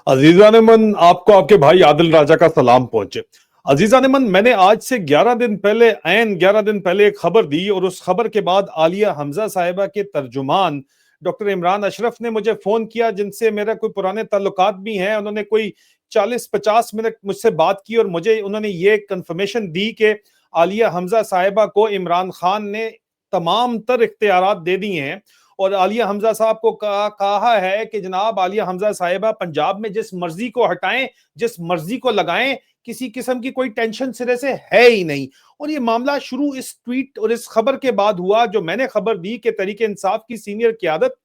अजीजा Neyman, आपको आपके भाई आदिल राजा का सलाम पहुंचे। अजीजा नेमन, मैंने आज से 11 दिन पहले, ऐन 11 दिन पहले एक खबर दी और उस खबर के बाद आलिया हमजा साहिबा के तर्जुमान डॉक्टर इमरान अशरफ ने मुझे फोन किया, जिनसे मेरा कोई पुराने ताल्लुकात भी हैं। उन्होंने कोई 40-50 मिनट मुझसे बात की और मुझे उन्होंने ये कंफर्मेशन दी कि आलिया हमजा साहिबा को इमरान खान ने तमाम तर इख्तियारात दे दिए हैं और आलिया हमजा साहब को कहा है कि जनाब आलिया हमजा साहिबा पंजाब में जिस मर्जी को हटाएं, जिस मर्जी को लगाएं, किसी किस्म की कोई टेंशन सिरे से है ही नहीं। और ये मामला शुरू इस ट्वीट और इस खबर के बाद हुआ जो मैंने खबर दी कि तहरीक इंसाफ की सीनियर क़यादत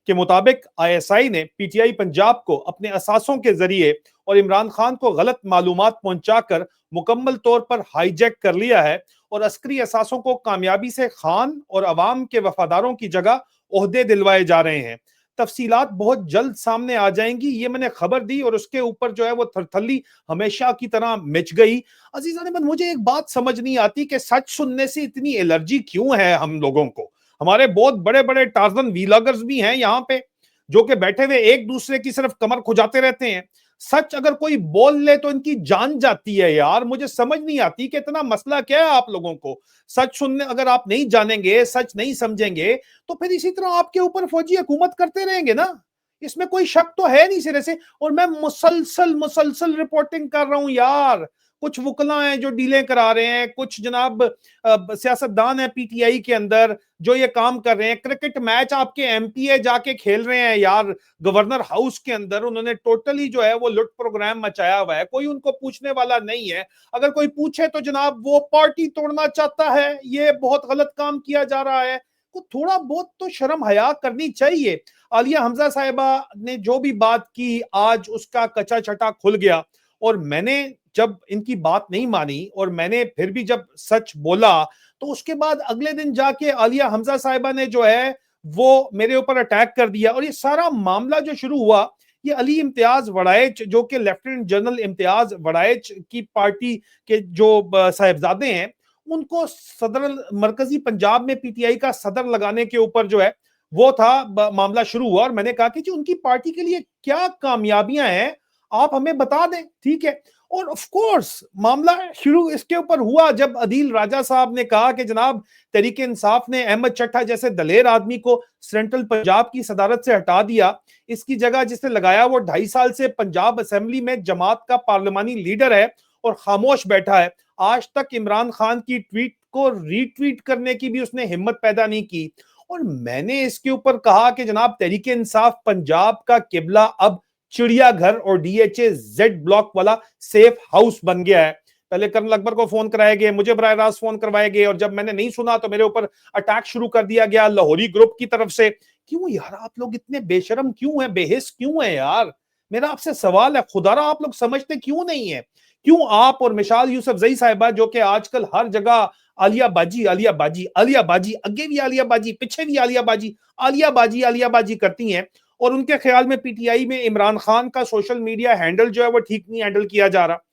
के मुताबिक आईएसआई ने पीटीआई पंजाब को अपने असासों के जरिए और इमरान खान को गलत मालूमात पहुंचाकर मुकम्मल तौर पर हाईजैक कर लिया है और अस्करी असासों को कामयाबी से खान और अवाम के वफादारों की जगह ओहदे दिलवाए जा रहे हैं। तफसीलात बहुत जल्द सामने आ जाएंगी, ये मैंने खबर दी और उसके ऊपर जो है वो थरथली हमेशा की तरह मच गई। अजीज अहमद, मुझे एक बात समझ नहीं आती कि सच सुनने से इतनी एलर्जी क्यों है हम लोगों को। हमारे बहुत बड़े बड़े टार्जन वीलॉगर्स भी हैं यहाँ पे, जो कि बैठे हुए एक दूसरे की सिर्फ कमर खुजाते रहते हैं। सच अगर कोई बोल ले तो इनकी जान जाती है यार। मुझे समझ नहीं आती कि इतना मसला क्या है आप लोगों को। सच सुनने अगर आप नहीं जानेंगे, सच नहीं समझेंगे, तो फिर इसी तरह आपके ऊपर फौजी हुकूमत करते रहेंगे ना। इसमें कोई शक तो है नहीं सिरे से। और मैं मुसलसल मुसलसल रिपोर्टिंग कर रहा हूं यार। कुछ वकला हैं जो डीलें करा रहे हैं, कुछ जनाब सियासतदान है पीटीआई के अंदर जो ये काम कर रहे हैं। क्रिकेट मैच आपके एमपीए जाके खेल रहे हैं यार गवर्नर हाउस के अंदर। उन्होंने टोटली जो है वो लुट प्रोग्राम मचाया हुआ है, कोई उनको पूछने वाला नहीं है। अगर कोई पूछे तो जनाब वो पार्टी तोड़ना चाहता है, ये बहुत गलत काम किया जा रहा है। को थोड़ा बहुत तो शर्म हया करनी चाहिए। आलिया हमजा साहिबा ने जो भी बात की आज उसका कच्चा छटा खुल गया और मैंने जब इनकी बात नहीं मानी और मैंने फिर भी जब सच बोला तो उसके बाद अगले दिन जाके आलिया हमजा साहिबा ने जो है वो मेरे ऊपर अटैक कर दिया। और ये सारा मामला जो शुरू हुआ, ये अली इम्तियाज वड़ाइच जो कि लेफ्टिनेंट जनरल इम्तियाज वड़ाइच की पार्टी के जो साहिबजादे हैं, उनको सदर मरकजी पंजाब में पीटीआई का सदर लगाने के ऊपर जो है वो था मामला शुरू हुआ। और मैंने कहा कि जी उनकी पार्टी के लिए क्या कामयाबियां हैं आप हमें बता दें, ठीक है। और ऑफ कोर्स मामला शुरू इसके ऊपर हुआ जब अदील राजा साहब ने कहा कि जनाब तहरीक इंसाफ ने अहमद चट्टा जैसे दलेर आदमी को सेंट्रल पंजाब की सदारत से हटा दिया। इसकी जगह जिसने लगाया वो 2.5 साल से पंजाब असेंबली में जमात का पार्लिमानी लीडर है और खामोश बैठा है। आज तक इमरान खान की ट्वीट को रीट्वीट करने की भी उसने हिम्मत पैदा नहीं की। और मैंने इसके ऊपर कहा कि जनाब तहरीक इंसाफ पंजाब का किबला अब चिड़ियाघर और डीएचए जेड ब्लॉक वाला सेफ हाउस बन गया है। पहले कर्नल अकबर को फोन कराए गए, मुझे बराह रास्त फोन करवाए गए और जब मैंने नहीं सुना तो मेरे ऊपर अटैक शुरू कर दिया गया लाहौरी ग्रुप की तरफ से। क्यों यार आप लोग इतने बेशरम क्यों हैं, बेहिस क्यों हैं यार। मेरा आपसे सवाल है, खुदारा आप लोग समझते क्यों नहीं है। क्यों आप और मिसाल यूसुफजई साहिबा जो कि आजकल हर जगह आलिया बाजी आलिया बाजी आलिया बाजी, अगे भी आलिया बाजी पीछे भी आलिया बाजी आलिया बाजी करती हैं। और उनके ख्याल में पीटीआई में इमरान खान का सोशल मीडिया हैंडल जो है वो ठीक नहीं हैंडल किया जा रहा।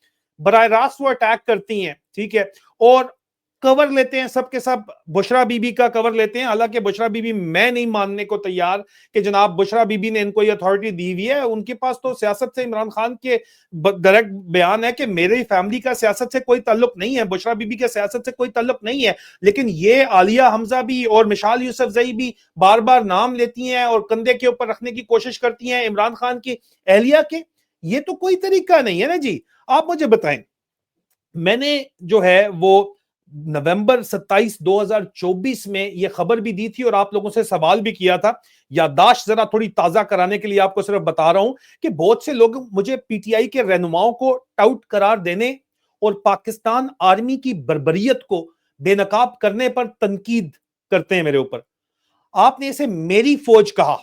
बराह रास्त वो अटैक करती हैं, ठीक है, और कवर लेते हैं सबके सब बुशरा बीबी का कवर लेते हैं। हालांकि बुशरा बीबी मैं नहीं मानने को तैयार कि जनाब बुशरा बीबी ने इनको ये अथॉरिटी दी हुई है। उनके पास तो सियासत से इमरान खान के डायरेक्ट बयान है कि मेरी फैमिली का सियासत से कोई ताल्लुक नहीं है, बुशरा बीबी के सियासत से कोई ताल्लुक नहीं है। लेकिन ये आलिया हमजा भी और मिसाल यूसुफजई भी बार बार नाम लेती हैं और कंधे के ऊपर रखने की कोशिश करती हैं इमरान खान की एहलिया के। ये तो कोई तरीका नहीं है ना जी। आप मुझे बताएं, मैंने जो है वो नवंबर 27 2024 में ये खबर भी दी थी और आप लोगों से सवाल भी किया था। याददाश्त जरा थोड़ी ताजा कराने के लिए आपको सिर्फ बता रहा हूं कि बहुत से लोग मुझे पीटीआई के रहनुमाओं को टाउट करार देने और पाकिस्तान आर्मी की बर्बरियत को बेनकाब करने पर तनकीद करते हैं मेरे ऊपर। आपने इसे मेरी फौज कहा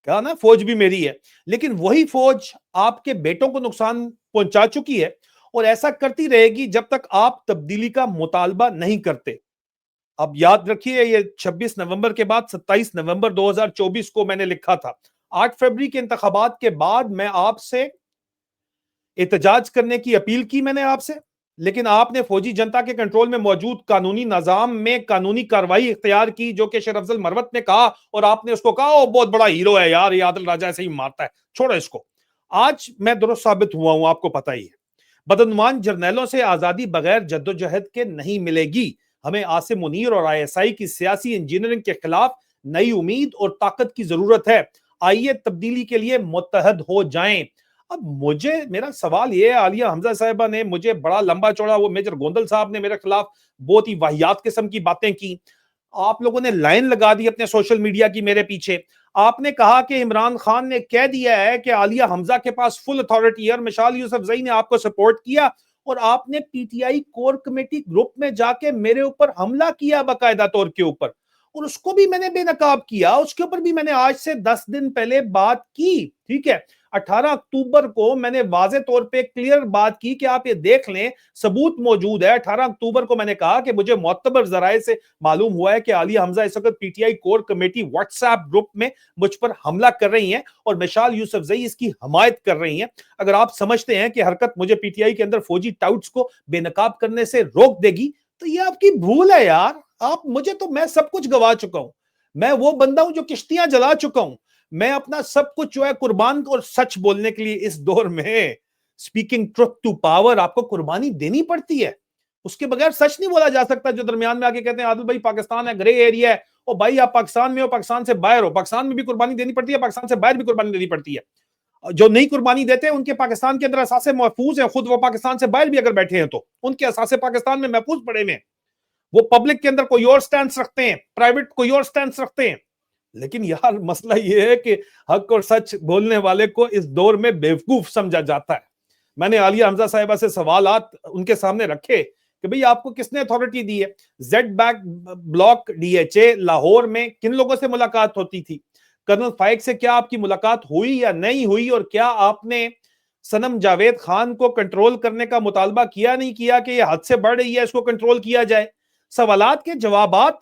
ना, फौज भी मेरी है, लेकिन वही फौज आपके बेटों को नुकसान पहुंचा चुकी है और ऐसा करती रहेगी जब तक आप तब्दीली का मुतालबा नहीं करते। अब याद रखिए, ये 26 नवंबर के बाद 27 नवंबर 2024 को मैंने लिखा था। 8 फरवरी के इंतखाबात के बाद मैं आपसे एहतजाज करने की अपील की मैंने आपसे, लेकिन आपने फौजी जनता के कंट्रोल में मौजूद कानूनी निजाम में कानूनी कार्रवाई इख्तियार की, जो कि शेर अफजल मरवत ने कहा और आपने उसको कहा वो बहुत बड़ा हीरो है यार, ये आदिल राजा ऐसे ही मारता है, छोड़ो इसको। आज मैं दुरुस्त साबित हुआ हूं, आपको पता ही है। बदनवान जर्नैलों से आजादी बगैर जद्दोजहद के नहीं मिलेगी। हमें आसिम मुनीर और आईएसआई की सियासी इंजीनियरिंग के खिलाफ नई उम्मीद और ताकत की जरूरत है। आइए तब्दीली के लिए मुत्तहद हो जाएं। अब मुझे मेरा सवाल ये है, आलिया हमजा साहिबा ने मुझे बड़ा लंबा चौड़ा, वो मेजर गोंदल साहब ने मेरे खिलाफ बहुत ही वाहियात किस्म की बातें की। आप लोगों ने लाइन लगा दी अपने सोशल मीडिया की मेरे पीछे। आपने कहा कि इमरान खान ने कह दिया है कि आलिया हमजा के पास फुल अथॉरिटी है और मिसाल यूसुफजई ने आपको सपोर्ट किया, और आपने पीटीआई कोर कमेटी ग्रुप में जाके मेरे ऊपर हमला किया बाकायदा तौर के ऊपर, और उसको भी मैंने बेनकाब किया। उसके ऊपर भी मैंने आज से 10 दिन पहले बात की, ठीक है। 18 अक्टूबर को मैंने वाजे तौर पे क्लियर बात की कि आप ये देख लें, सबूत मौजूद है। 18 अक्टूबर को मैंने कहा कि मुझे मोतबर जराए से मालूम हुआ है कि आलिया हमजा इस वक्त PTI core committee WhatsApp group में मुझ पर हमला कर रही हैं और मिसाल यूसुफजई इसकी हमायत कर रही हैं। अगर आप समझते हैं कि हरकत मुझे पीटीआई के अंदर फौजी टाउट्स को बेनकाब करने से रोक देगी, तो ये आपकी भूल है यार। आप मुझे तो, मैं सब कुछ गवा चुका हूं। मैं वो बंदा हूं जो किश्तियां जला चुका हूं। मैं अपना सब कुछ जो है कुर्बान और सच बोलने के लिए इस दौर में, स्पीकिंग ट्रुथ टू पावर, आपको कुर्बानी देनी पड़ती है। उसके बगैर सच नहीं बोला जा सकता। जो दरमियान में आके कहते हैं आदिल भाई पाकिस्तान है, ग्रे एरिया है, ओ भाई आप पाकिस्तान में हो, पाकिस्तान से बाहर हो, पाकिस्तान में भी कुर्बानी देनी पड़ती है, पाकिस्तान से बाहर भी कुर्बानी देनी पड़ती है। जो नहीं कुर्बानी देते हैं उनके पाकिस्तान के अंदर असासे महफूज हैं, खुद वो पाकिस्तान से बाहर भी अगर बैठे हैं तो उनके असासे पाकिस्तान में महफूज पड़े हुए हैं। वो पब्लिक के अंदर कोई और स्टैंड रखते हैं, प्राइवेट कोई और स्टैंड रखते हैं। लेकिन यार मसला ये है कि हक और सच बोलने वाले को इस दौर में बेवकूफ समझा जाता है। मैंने आलिया हमजा साहिबा से सवालात उनके सामने रखे कि भाई आपको किसने अथॉरिटी दी है? Z back block DHA Lahore में किन लोगों से मुलाकात होती थी? कर्नल फाइक से क्या आपकी मुलाकात हुई या नहीं हुई? और क्या आपने सनम जावेद खान को कंट्रोल करने का मुतालबा किया नहीं किया कि यह हद से बढ़ रही है, इसको कंट्रोल किया जाए? सवालात के जवाबात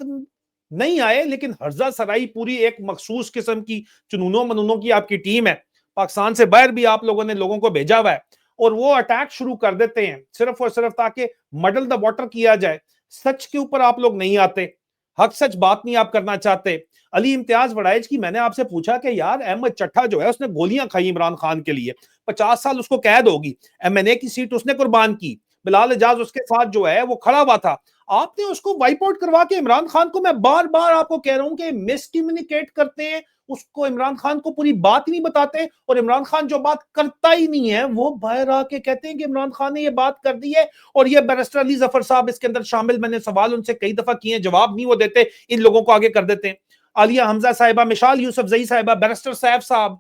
नहीं आए, लेकिन हर्जा सराई पूरी एक मखसूस किस्म की चुनूनों मनूनों की आपकी टीम है। पाकिस्तान से बाहर भी आप लोगों ने लोगों को भेजा हुआ है और वो अटैक शुरू कर देते हैं सिर्फ और सिर्फ ताकि मडल द वाटर किया जाए। सच के ऊपर आप लोग नहीं आते, हक सच बात नहीं आप करना चाहते। अली इम्तियाज वड़ाइज की मैंने आपसे पूछा कि यार अहमद चट्टा जो है उसने गोलियां खाई इमरान खान के लिए, 50 साल उसको कैद होगी, एमएनए की सीट उसने कुर्बान की, बिलाल एजाज उसके साथ जो है वो खड़ा हुआ था, आपने उसको वाइप आउट करवा के इमरान खान को, मैं बार बार आपको कह रहा हूं कि मिसकम्युनिकेट करते हैं उसको, इमरान खान को पूरी बात ही नहीं बताते, और इमरान खान जो बात करता ही नहीं है वो बाहर आके कहते हैं कि इमरान खान ने ये बात कर दी है और ये बैरिस्टर अली जफर साहब इसके अंदर शामिल। मैंने सवाल उनसे कई दफा किए, जवाब नहीं वो देते, इन लोगों को आगे कर देते हैं। आलिया हमजा साहिबा, मिसाल यूसुफजई साहिबा, बैरिस्टर सैफ साहब,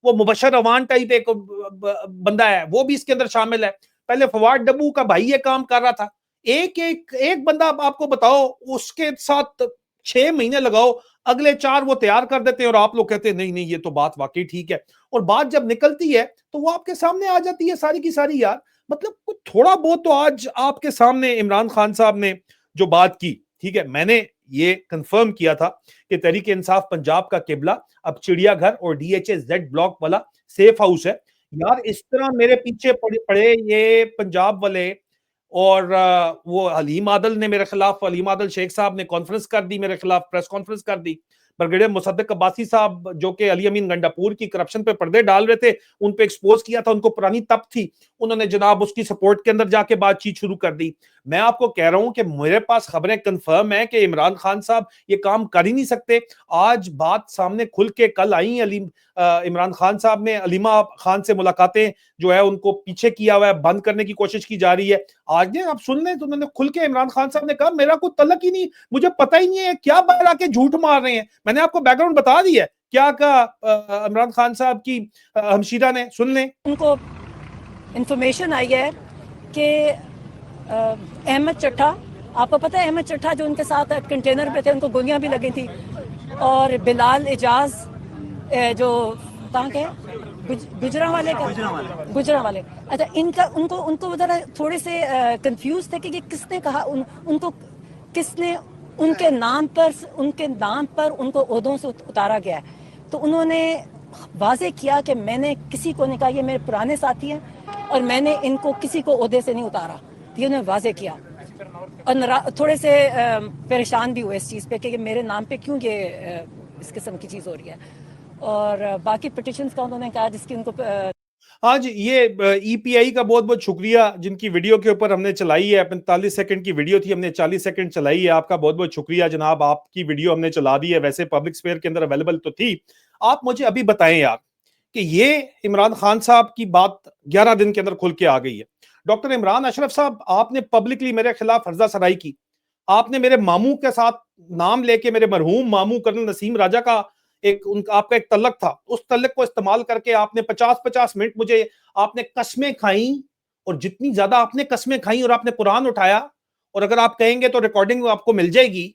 वो मुबशर अवान टाइप एक बंदा है, वो भी इसके अंदर शामिल है। पहले फवाद डब्बू का भाई ये काम कर रहा था। एक बंदा आपको बताओ, उसके साथ 6 महीने लगाओ, अगले 4 वो तैयार कर देते हैं और आप लोग कहते हैं नहीं नहीं ये तो बात वाकई ठीक है, और बात जब निकलती है तो वो आपके सामने आ जाती है सारी की सारी। यार मतलब कुछ थोड़ा बहुत तो आज आपके सामने इमरान खान साहब ने जो बात की, ठीक है, मैंने ये कंफर्म किया था कि तहरीक इंसाफ पंजाब का किबला अब चिड़ियाघर और डीएचए जेड ब्लॉक वाला सेफ हाउस है। यार इस तरह मेरे पीछे पड़े ये पंजाब वाले, और वो हलीम आदल ने मेरे खिलाफ, हलीम आदल शेख साहब ने कॉन्फ्रेंस कर दी मेरे खिलाफ, प्रेस कॉन्फ्रेंस कर दी। ब्रिगेडियर मुसद्दक अब्बासी साहब जो कि अली अमीन गंडापुर की करप्शन पे पर्दे डाल रहे थे, उन पे एक्सपोज किया था, उनको पुरानी तप थी, उन्होंने जनाब उसकी सपोर्ट के अंदर जाके बातचीत शुरू कर दी। मैं आपको कह रहा हूं कि मेरे पास खबरें कंफर्म है कि इमरान खान साहब ये काम कर ही नहीं सकते। आज बात सामने खुल के कल आई, इमरान खान साहब ने अलीमा खान से मुलाकातें जो है उनको पीछे किया हुआ है, बंद करने की कोशिश की जा रही है। आज ने आप सुन लें तो उन्होंने खुल के, इमरान खान साहब ने कहा मेरा कोई तलक ही नहीं, मुझे पता ही नहीं है क्या बाहर आके झूठ मार रहे हैं। मैंने आपको बैकग्राउंड बता दिया क्या कहा इमरान खान साहब की हमशीरा ने, सुन लें। उनको इंफॉर्मेशन आई है कि अहमद चट्टा, आपको पता है अहमद चट्टा जो उनके साथ कंटेनर पे थे उनको गोलियां भी लगी थी, और बिलाल एजाज जो कहाँ के गुजरांवाले का, गुजरांवाले, अच्छा इनका उनको जरा थोड़े से कंफ्यूज थे कि किसने कहा उनको किसने उनके नाम पर उनको ओहदों से उतारा गया है। तो उन्होंने वाजे किया कि मैंने किसी को नहीं कहा, ये मेरे पुराने साथी हैं और मैंने इनको किसी को ओहदे से नहीं उतारा, ये उन्होंने वाजे किया। और थोड़े से परेशान भी हुए इस चीज़ पे कि मेरे नाम पे क्यों ये इस किस्म की चीज़ हो रही है। और बाकी पिटिशंस का उन्होंने कहा जिसकी उनको हाँ जी, ये ईपीआई का बहुत बहुत शुक्रिया, जिनकी वीडियो के ऊपर हमने चलाई है। 45 सेकंड की वीडियो थी, हमने 40 सेकंड चलाई है। आपका बहुत बहुत शुक्रिया जनाब, आपकी वीडियो हमने चला दी है। वैसे पब्लिक स्फेयर के अंदर अवेलेबल तो थी। आप मुझे अभी बताएं यार कि ये इमरान खान साहब की बात 11 दिन के अंदर खुल के आ गई है। डॉक्टर इमरान अशरफ साहब, आपने पब्लिकली मेरे खिलाफ हर्जा सराई की। आपने मेरे मामू के साथ नाम लेके, मेरे मरहूम मामू कर्नल नसीम राजा का एक उनका आपका एक तल्लक था, उस तल्लक को इस्तेमाल करके आपने 50-50 मिनट मुझे आपने कस्में खाई। और जितनी ज्यादा आपने कस्में खाई और आपने कुरान उठाया, और अगर आप कहेंगे तो रिकॉर्डिंग आपको मिल जाएगी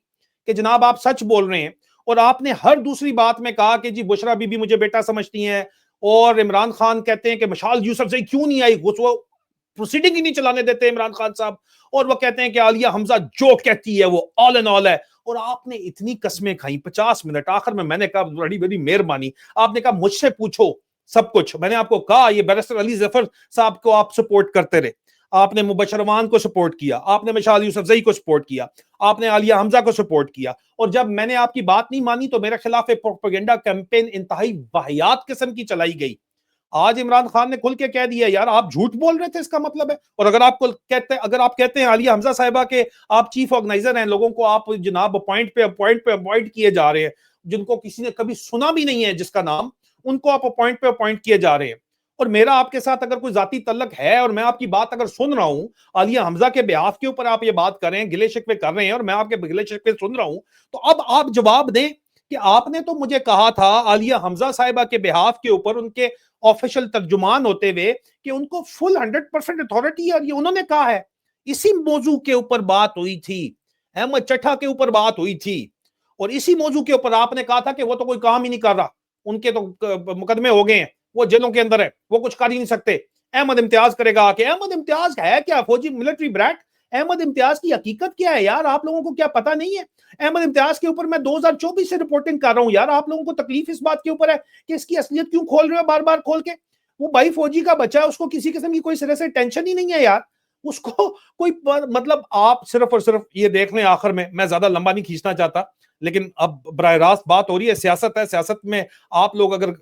कि जनाब आप सच बोल रहे हैं। और आपने हर दूसरी बात में कहा कि जी बुशरा बीबी मुझे बेटा समझती हैं, और इमरान खान कहते हैं कि मशाल यूसुफजई क्यों नहीं आई, वो प्रोसीडिंग ही नहीं चलाने देते इमरान खान साहब। और वो कहते हैं कि आलिया हमजा जो कहती है वो ऑल एंड ऑल है। और आपने इतनी कस्में खाई 50 मिनट, आखिर में मैंने कहा बड़ी बड़ी मेहरबानी, आपने कहा मुझसे पूछो सब कुछ। मैंने आपको कहा ये बैरिस्टर अली जफर साहब को आप सपोर्ट करते रहे, आपने मुबशर अमान को सपोर्ट किया, आपने मिशाल यूसुफजई को सपोर्ट किया, आपने आलिया हमजा को सपोर्ट किया। और जब मैंने आपकी बात नहीं मानी तो मेरे खिलाफ एक प्रोपेगेंडा कैंपेन इंतहाई वाहियात किस्म की चलाई गई। आज इमरान खान ने खुल के कह दिया यार आप झूठ बोल रहे थे, इसका मतलब है। और अगर आप कहते हैं आलिया हमजा साहिबा के आप चीफ ऑर्गेनाइजर हैं, लोगों को आप जनाब अपॉइंट किए जा रहे हैं, जिनको किसी ने कभी सुना भी नहीं है जिसका नाम, उनको आप अपॉइंट किए जा रहे हैं। और मेरा आपके साथ अगर कोई जाती तल्लक है और मैं आपकी बात अगर सुन रहा हूं, आलिया हमजा के बिहाफ के ऊपर आप ये बात कर रहे हैं, गिले शिकवे कर रहे हैं, और मैं आपके गिले शिकवे सुन रहा हूं, तो अब आप जवाब दें कि आपने तो मुझे कहा था आलिया हमजा साहिबा के बिहाफ के ऊपर उनके ऑफिशियल तर्जुमान होते हुए कि उनको फुल 100% अथॉरिटी है, और ये उन्होंने कहा है। इसी मौजू के ऊपर बात हुई थी, अहमद चट्ठा के ऊपर बात हुई थी, और इसी मौजू के ऊपर आपने कहा था कि वो तो कोई काम ही नहीं कर रहा, उनके तो मुकदमे हो गए हैं, वो जेलों के अंदर है, वो कुछ कर ही नहीं सकते। अहमद इम्तियाज करेगा आके। अहमद इम्तियाज है क्या, फौजी मिलिट्री ब्रैट? अहमद इम्तियाज की हकीकत क्या है यार, आप लोगों को क्या पता नहीं है? अहमद इम्तियाज के ऊपर मैं 2024 से रिपोर्टिंग कर रहा हूं यार। आप लोगों को तकलीफ इस बात के ऊपर है कि इसकी असलियत क्यों खोल रहे हो बार बार खोल के? वो भाई फौजी का बच्चा है, उसको किसी किस्म की कोई सिरे से टेंशन ही नहीं है यार, उसको कोई मतलब आप सिर्फ और सिर्फ ये देख लें। आखिर में मैं ज्यादा लंबा नहीं खींचना चाहता, लेकिन अब बराह रास्त बात हो रही है, सियासत है, सियासत में आप लोग अगर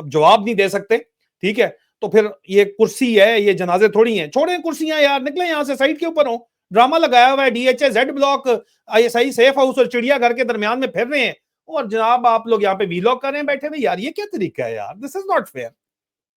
जवाब नहीं दे सकते, ठीक है, तो फिर ये कुर्सी है, ये जनाजे थोड़ी हैं। छोड़ें कुर्सियां यार, निकले यहां से, साइड के ऊपर हो। ड्रामा लगाया हुआ है, DHA Z block, ISI safe house और चिड़ियाघर के दरमियान में फिर रहे हैं, और जनाब आप लोग यहाँ पे वीलॉग कर रहे हैं बैठे हुए। यार ये क्या तरीका है यार, दिस इज नॉट फेयर।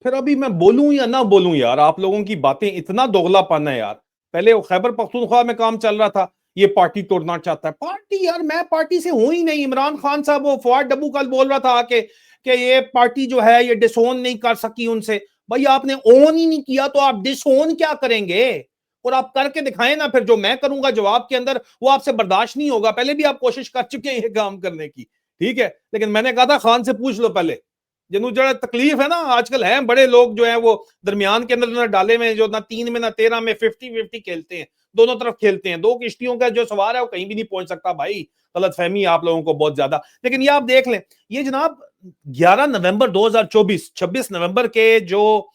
फिर अभी मैं बोलूं या ना बोलूं यार, आप लोगों की बातें, इतना दोगलापन है यार। पहले वो खैबर पख्तूनख्वा में काम चल रहा था, ये पार्टी तोड़ना चाहता है। पार्टी यार, मैं पार्टी से हूं ही नहीं। इमरान खान साहब, वो फवाद डब्बू कल बोल रहा था आके कि ये पार्टी जो है ये डिसोन नहीं कर सकी उनसे। भाई आपने ओन ही नहीं किया तो आप डिसोन क्या करेंगे? और आप करके दिखाएं ना, फिर जो मैं करूंगा जवाब के अंदर वो आपसे बर्दाश्त नहीं होगा। पहले भी आप कोशिश कर चुके हैं ये काम करने की, ठीक है, लेकिन मैंने कहा था खान से पूछ लो पहले। जिन्हों जो तकलीफ है ना, आजकल है बड़े लोग जो है वो दरमियान के अंदर डाले में, जो ना 3 में ना 13 में 50-50 खेलते हैं, दोनों तरफ खेलते हैं। दो किश्तियों का जो सवार है वो कहीं भी नहीं पहुंच सकता भाई। गलत फहमी आप लोगों को बहुत ज्यादा। लेकिन ये आप देख लें, ये जनाब 11 नवंबर 2024, 26 नवंबर के जो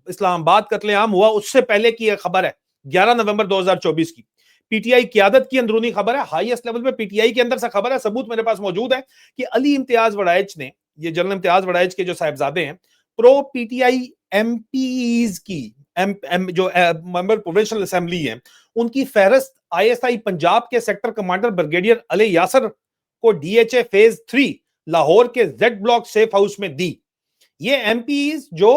इस्लामाबाद कत्लेआम हुआ उससे पहले की खबर है, 11 नवंबर 2024 की। पीटीआई क्यादत की अंदरूनी खबर है, हाईएस्ट लेवल पे पीटीआई के अंदर से खबर है, सबूत मेरे पास मौजूद है कि अली इम्तियाज वड़ाइच ने, ये जनरल इम्तियाज वड़ाइच के जो साहिबजादे हैं, प्रो पीटीआई एमपीज की जो मेंबर प्रोविंशियल असेंबली है, उनकी फहरिस्त आईएसआई पंजाब के sector commander brigadier Ali Yasir को डीएचए फेज 3 लाहौर के जेड ब्लॉक सेफ हाउस में दी। ये एमपीज जो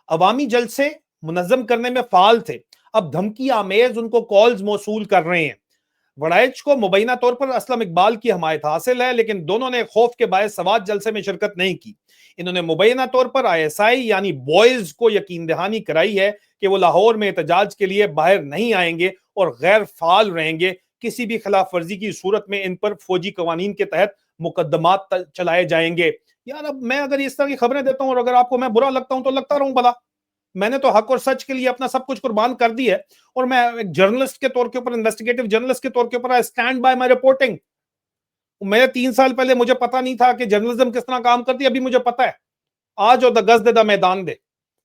अवामी जलसे मुनज्जम करने में फाल थे, अब धमकी आमेज उनको कॉल्स मौसूल कर रहे हैं। वड़ाइच को मुबैना तौर पर असलम इकबाल की हमायत हासिल है, लेकिन दोनों ने खौफ के बायस सवाद जलसे में शिरकत नहीं की। इन्होंने मुबैना तौर पर आईएसआई यानी बॉयज को यकीन दहानी कराई है कि वो लाहौर में एहतजाज के लिए बाहर नहीं आएंगे और गैर फाल रहेंगे। किसी भी खिलाफ वर्जी की सूरत में इन पर फौजी कवानीन के तहत मुकदमात चलाए जाएंगे। यार अब मैं अगर इस तरह की खबरें देता हूं और अगर आपको मैं बुरा लगता हूं तो लगता रहूं भला। मैंने तो हक और सच के लिए अपना सब कुछ कुर्बान कर दी है, और मैं एक जर्नलिस्ट के तौर के ऊपर, इन्वेस्टिगेटिव जर्नलिस्ट के तौर के ऊपर I stand by my reporting. मेरे 3 साल पहले मुझे पता नहीं था कि जर्नलिज्म किस तरह काम करती है, अभी मुझे पता है। आज और द गज दे द मैदान दे।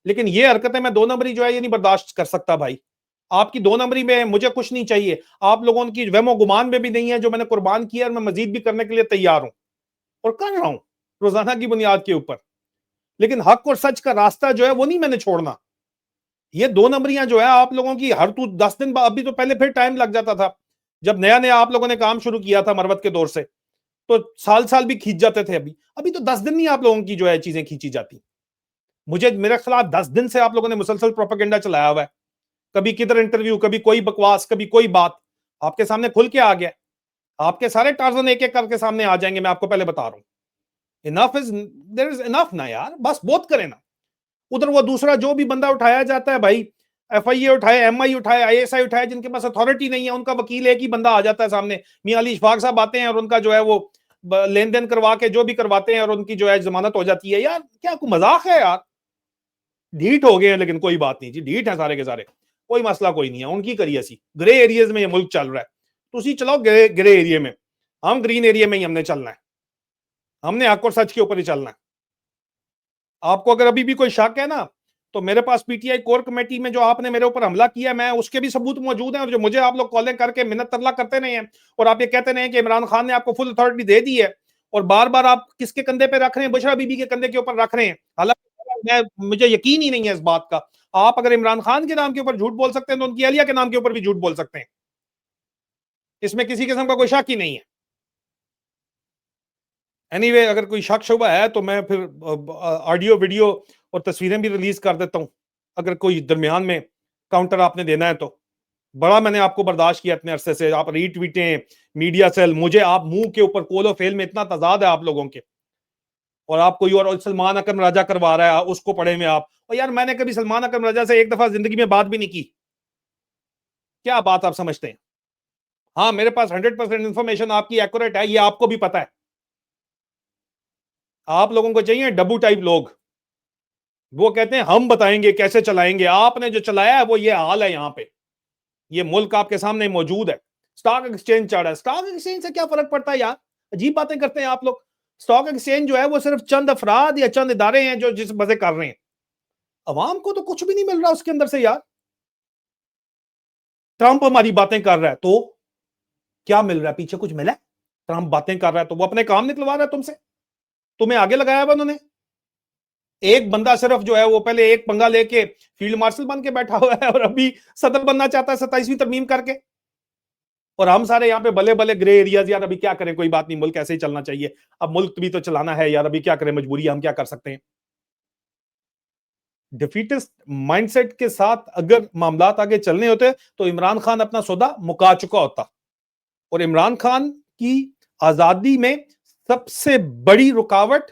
लेकिन ये हरकतें मैं 2 नंबरी जो है ये नहीं बर्दाश्त कर सकता भाई। आपकी 2 नंबरी में मुझे कुछ नहीं चाहिए, आप लोगों की वहमो गुमान में भी नहीं है। जो मैंने कुर्बान किया और मैं मजीद भी करने के लिए तैयार हूं और कर रहा हूं रोजाना की बुनियाद के ऊपर। लेकिन हक और सच का रास्ता जो है वो नहीं मैंने छोड़ना। ये 2 नंबरियां जो है आप लोगों की, हर तू 10 दिन अभी तो पहले फिर टाइम लग जाता था, जब नया नया आप लोगों ने काम शुरू किया था मरवत के दौर से, तो साल साल भी खींच जाते थे। अभी अभी तो 10 दिन नहीं आप लोगों की जो है चीजें खींची जाती। मुझे मेरे खिलाफ 10 दिन से आप लोगों ने मुसलसल प्रोपेगेंडा चलाया हुआ है, कभी किधर इंटरव्यू, कभी कोई बकवास, कभी कोई बात। आपके सामने खुल के आ गया, आपके सारे टार्जन एक एक करके सामने आ जाएंगे, मैं आपको पहले बता रहा हूं। Enough is, there is enough ना यार, बस बहुत करें ना। उधर वो दूसरा जो भी बंदा उठाया जाता है भाई, एफआईए उठाए, एमआई उठाए, आईएसआई उठाए, जिनके पास अथॉरिटी नहीं है, उनका वकील एक ही बंदा आ जाता है सामने, मियां अली इशफाक साहब आते हैं और उनका जो है वो लेन देन करवा के जो भी करवाते हैं और उनकी जो है जमानत हो जाती है। यार क्या कोई मजाक है यार? ढीठ हो गए हैं, लेकिन कोई बात नहीं जी, ढीठ है सारे के सारे, कोई मसला कोई नहीं है, उनकी करिए ऐसी। ग्रे एरियाज में ये मुल्क चल रहा है, तुसी चलाओ ग्रे ग्रे एरिया में, हम ग्रीन एरिया में ही हमने चलना है, हमने हक और सच के ऊपर ही चलना है। आपको अगर अभी भी कोई शक है ना, तो मेरे पास पीटीआई कोर कमेटी में जो आपने मेरे ऊपर हमला किया, मैं उसके भी सबूत मौजूद हैं, और जो मुझे आप लोग कॉलें करके मिन्नत तरला करते नहीं है, और आप ये कहते नहीं है कि इमरान खान ने आपको फुल अथॉरिटी दे दी है, और बार बार आप किसके कंधे पे रख रहे हैं? बुशरा बीबी के कंधे के ऊपर रख रहे हैं। हालांकि मैं, मुझे यकीन ही नहीं है इस बात का। आप अगर इमरान खान के नाम के ऊपर झूठ बोल सकते हैं, तो उनकी अहलिया के नाम के ऊपर भी झूठ बोल सकते हैं, इसमें किसी किस्म का कोई शक ही नहीं है। एनीवे, अगर कोई शक शुबा है तो मैं फिर ऑडियो वीडियो और तस्वीरें भी रिलीज कर देता हूं, अगर कोई दरमियान में काउंटर आपने देना है तो। बड़ा मैंने आपको बर्दाश्त किया इतने अरसे से, आप रीट्वीटें, मीडिया सेल, मुझे आप मुंह के ऊपर कोलो फेल में इतना तजाद है आप लोगों के, और आप कोई और सलमान अकरम राजा करवा रहा है, उसको पढ़े में आप। और यार मैंने कभी सलमान अकरम राजा से एक दफा जिंदगी में बात भी नहीं की, क्या बात आप समझते हैं? हाँ, मेरे पास 100% इंफॉर्मेशन आपकी एक्यूरेट है, ये आपको भी पता है। आप लोगों को चाहिए डब्बू टाइप लोग, वो कहते हैं हम बताएंगे कैसे चलाएंगे। आपने जो चलाया है वो ये हाल है। यहां पे ये मुल्क आपके सामने मौजूद है, स्टॉक एक्सचेंज चढ़ा है, स्टॉक एक्सचेंज से क्या फर्क पड़ता है यार? अजीब बातें करते हैं आप लोग। स्टॉक एक्सचेंज जो है वो सिर्फ चंद अफराद या चंद इदारे हैं जो जिस मजे कर रहे हैं, अवाम को तो कुछ भी नहीं मिल रहा उसके अंदर से यार। ट्रंप हमारी बातें कर रहा है तो क्या मिल रहा है? पीछे कुछ मिला है? ट्रंप बातें कर रहा है तो वो अपने काम निकलवा रहा है तुमसे, तुम्हें आगे लगाया हुआ उन्होंने। एक बंदा सिर्फ जो है वो पहले एक पंगा लेके फील्ड मार्शल बन के बैठा हुआ है, और अभी सदर बनना चाहता है 27वीं तरमीम करके। और हम सारे यहाँ पे भले भले ग्रे एरियाज, यार अभी क्या करें, कोई बात नहीं, मुल्क ऐसे ही चलना चाहिए, अब मुल्क भी तो चलाना है यार, अभी क्या करें, मजबूरी, हम क्या कर सकते हैं। डिफीटिस्ट माइंडसेट के साथ अगर मामलात आगे चलने होते तो इमरान खान अपना सौदा मुका चुका होता। और इमरान खान की आजादी में सबसे बड़ी रुकावट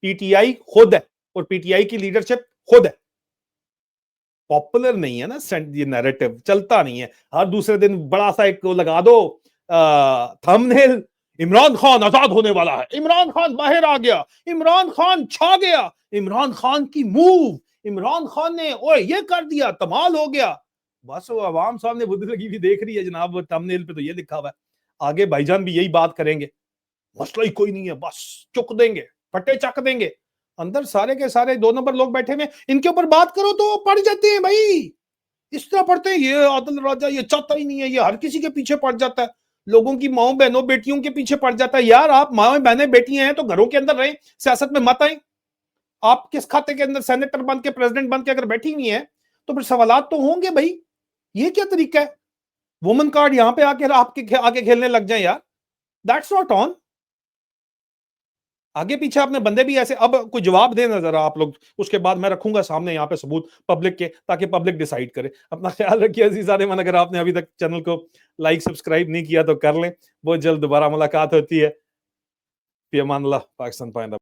पीटीआई खुद है, और पीटीआई की लीडरशिप खुद है। पॉपुलर नहीं है ना, ये नैरेटिव चलता नहीं है। हर दूसरे दिन बड़ा सा एक लगा दो थंबनेल, इमरान खान आजाद होने वाला है, इमरान खान बाहर आ गया, इमरान खान छा गया, इमरान खान की मूव, इमरान खान ने ओए ये कर दिया, कमाल हो गया। बस वो आवाम सामने बुद्ध लगी हुई देख रही है जनाब, वो थंबनेल पे तो ये लिखा हुआ है। आगे भाईजान भी यही बात करेंगे, मसला ही कोई नहीं है, बस चुक देंगे, फटे चक देंगे। अंदर सारे के सारे 2 नंबर लोग बैठे हुए, इनके ऊपर बात करो तो पड़ जाते हैं भाई, इस तरह पढ़ते हैं, ये आदिल राजा ये चाहता ही नहीं है, ये हर किसी के पीछे पड़ जाता है, लोगों की माओ बहनों बेटियों के पीछे पड़ जाता है। यार आप माओ बहनें बेटियां हैं तो घरों के अंदर रहें, सियासत में मत आए। आप किस खाते के अंदर सेनेटर बन के, प्रेसिडेंट बन के अगर बैठी हुई है तो फिर सवालात तो होंगे भाई। ये क्या तरीका है? वुमन कार्ड यहां पे आके आपके आके खेलने लग जाए यार, दैट्स नॉट ऑन। आगे पीछे आपने बंदे भी ऐसे, अब कोई जवाब दे नजर आप लोग, उसके बाद मैं रखूंगा सामने यहाँ पे सबूत पब्लिक के, ताकि पब्लिक डिसाइड करे। अपना ख्याल रखिए अजीज़ान मन, अगर आपने अभी तक चैनल को लाइक सब्सक्राइब नहीं किया तो कर लें। बहुत जल्द दोबारा मुलाकात होती है। फी अमान अल्लाह। पाकिस्तान पाइंदा।